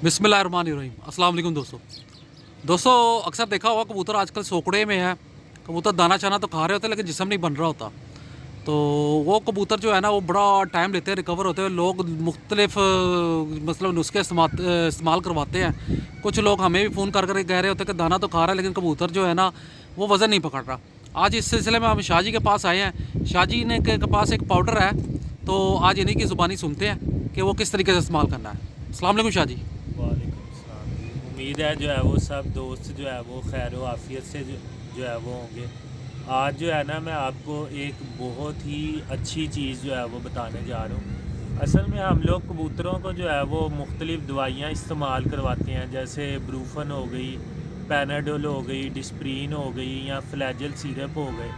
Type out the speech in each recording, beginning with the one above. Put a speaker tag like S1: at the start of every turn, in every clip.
S1: बिस्मिल्लाहिर्रहमानिर्रहीम। अस्सलाम वालेकुम दोस्तों अक्सर देखा होगा कबूतर आजकल सोकड़े में है। कबूतर दाना चाना तो खा रहे होते हैं लेकिन जिस्म नहीं बन रहा होता। तो वो कबूतर जो है ना वो बड़ा टाइम लेते हैं रिकवर होते हुए। लोग मुख्तलिफ मतलब नुस्खे इस्तेमाल करवाते हैं। कुछ लोग हमें भी फ़ोन कर कर कह रहे होते हैं कि दाना तो खा रहा है लेकिन कबूतर जो है ना वो वज़न नहीं पकड़ रहा। आज इस सिलसिले में हम शाह जी के पास आए हैं। शाह जी ने के पास एक पाउडर है, तो आज इन्हीं की ज़ुबानी सुनते हैं कि वो किस तरीके से इस्तेमाल करना है। अस्सलाम वालेकुम शाह जी।
S2: वालेकुम सलाम। उम्मीद है जो है वो सब दोस्त जो है वो खैर व आफियत से जो है वो होंगे। आज जो है ना मैं आपको एक बहुत ही अच्छी चीज़ जो है वो बताने जा रहा हूँ। असल में हम लोग कबूतरों को जो है वो मुख्तलिफ़ दवाइयाँ इस्तेमाल करवाते हैं, जैसे ब्रूफन हो गई, पैनाडोल हो गई, डिस्प्रीन हो गई या फ्लैजल सिरप हो गए।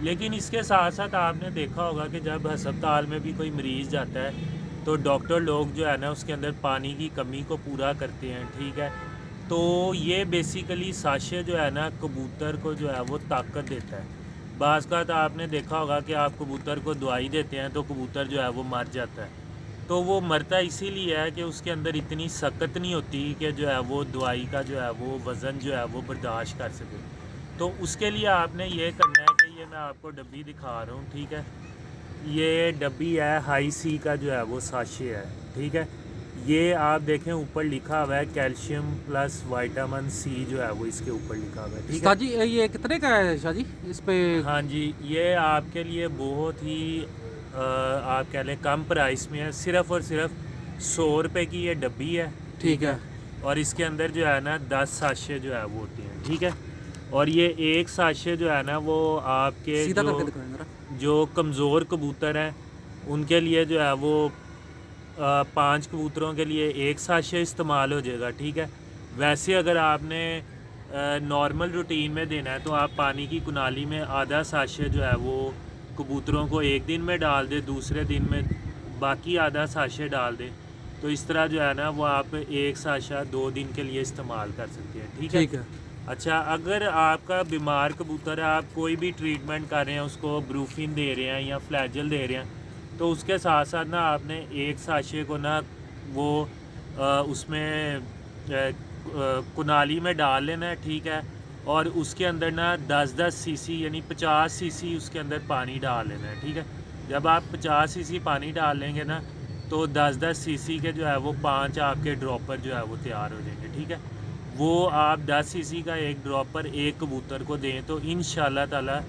S2: लेकिन इसके साथ साथ आपने देखा होगा कि जब हस्पताल में भी कोई मरीज़ जाता है तो डॉक्टर लोग जो है ना उसके अंदर पानी की कमी को पूरा करते हैं, ठीक है। तो ये बेसिकली साशे जो है ना कबूतर को जो है वो ताकत देता है। बाज़ का आपने देखा होगा कि आप कबूतर को दवाई देते हैं तो कबूतर जो है वो मर जाता है। तो वो मरता इसीलिए है कि उसके अंदर इतनी सख्त नहीं होती कि जो है वो दवाई का जो है वो वज़न जो है वो बर्दाश्त कर सके। तो उसके लिए आपने ये करना है कि ये मैं आपको डब्बी दिखा रहा हूँ, ठीक है। ये डब्बी है हाई सी का जो है वो साशे है, ठीक है। ये आप देखें ऊपर लिखा हुआ है कैल्शियम प्लस विटामिन सी जो है वो इसके ऊपर लिखा हुआ है, ठीक
S1: शाह
S2: है।
S1: जी ये कितने का है शाह जी इस पे?
S2: हाँ जी, ये आपके लिए बहुत ही आप कह लें कम प्राइस में है। सिर्फ़ और सिर्फ 100 रुपये की ये डब्बी है,
S1: ठीक है।
S2: और इसके अंदर जो है ना 10 साशे जो है वो होते हैं, ठीक है। और ये एक साशे जो है ना वो आपके
S1: सीधा करके दिखाएं जरा।
S2: जो कमज़ोर कबूतर हैं उनके लिए जो है वो 5 कबूतरों के लिए एक साशे इस्तेमाल हो जाएगा, ठीक है। वैसे अगर आपने नॉर्मल रूटीन में देना है तो आप पानी की कुनाली में आधा साशे जो है वो कबूतरों को एक दिन में डाल दें, दूसरे दिन में बाकी आधा साशे डाल दें। तो इस तरह जो है ना वो आप एक साशा 2 दिन के लिए इस्तेमाल कर सकते हैं, ठीक है।
S1: ठीक है।
S2: अच्छा, अगर आपका बीमार कबूतर है, आप कोई भी ट्रीटमेंट कर रहे हैं, उसको ब्रूफिन दे रहे हैं या फ्लैजल दे रहे हैं, तो उसके साथ साथ ना आपने एक साशे को ना वो उसमें कुनाली में डाल लेना है, ठीक है। और उसके अंदर ना 10-10 सीसी यानी 50 सीसी उसके अंदर पानी डाल लेना है, ठीक है। जब आप 50 सीसी पानी डाल लेंगे ना तो 10-10 सीसी के जो है वो 5 आपके ड्रॉपर जो है वो तैयार हो जाएंगे, ठीक है। वो आप 10 सीसी का एक ड्रॉपर एक कबूतर को दें तो इंशाल्लाह ताला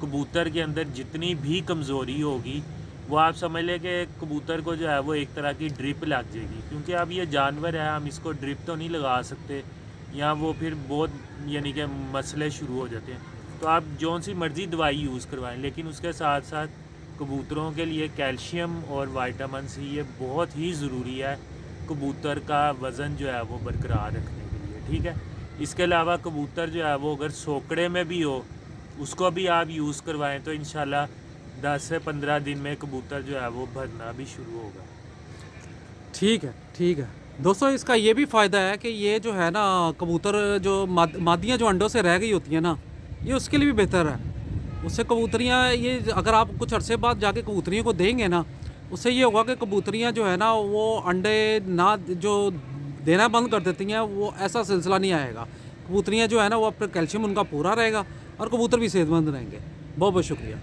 S2: कबूतर के अंदर जितनी भी कमज़ोरी होगी वो आप समझ लें कि कबूतर को जो है वो एक तरह की ड्रिप लग जाएगी। क्योंकि अब ये जानवर है, हम इसको ड्रिप तो नहीं लगा सकते या वो फिर बहुत यानी कि मसले शुरू हो जाते हैं। तो आप जौन सी मर्ज़ी दवाई यूज़ करवाएं, लेकिन उसके साथ साथ कबूतरों के लिए कैल्शियम और विटामिन सी ये बहुत ही ज़रूरी है कबूतर का वज़न जो है वो बरकरार रखने के लिए, ठीक है। इसके अलावा कबूतर जो है वो अगर सोकड़े में भी हो उसको भी आप यूज़ करवाएं तो इंशाल्लाह 10 से 15 दिन में कबूतर जो है वो भरना भी शुरू होगा।
S1: ठीक है, ठीक है। दोस्तों इसका ये भी फ़ायदा है कि ये जो है ना कबूतर जो मादियाँ जो अंडों से रह गई होती हैं ना, ये उसके लिए भी बेहतर है। उससे कबूतरियाँ ये अगर आप कुछ अरसे बाद जाके कबूतरियों को देंगे ना, उससे ये होगा कि कबूतरियाँ जो है ना वो अंडे ना जो देना बंद कर देती हैं, वो ऐसा सिलसिला नहीं आएगा। कबूतरियाँ जो है ना वो अपना कैल्शियम उनका पूरा रहेगा और कबूतर भी सेहतमंद रहेंगे। बहुत बहुत शुक्रिया।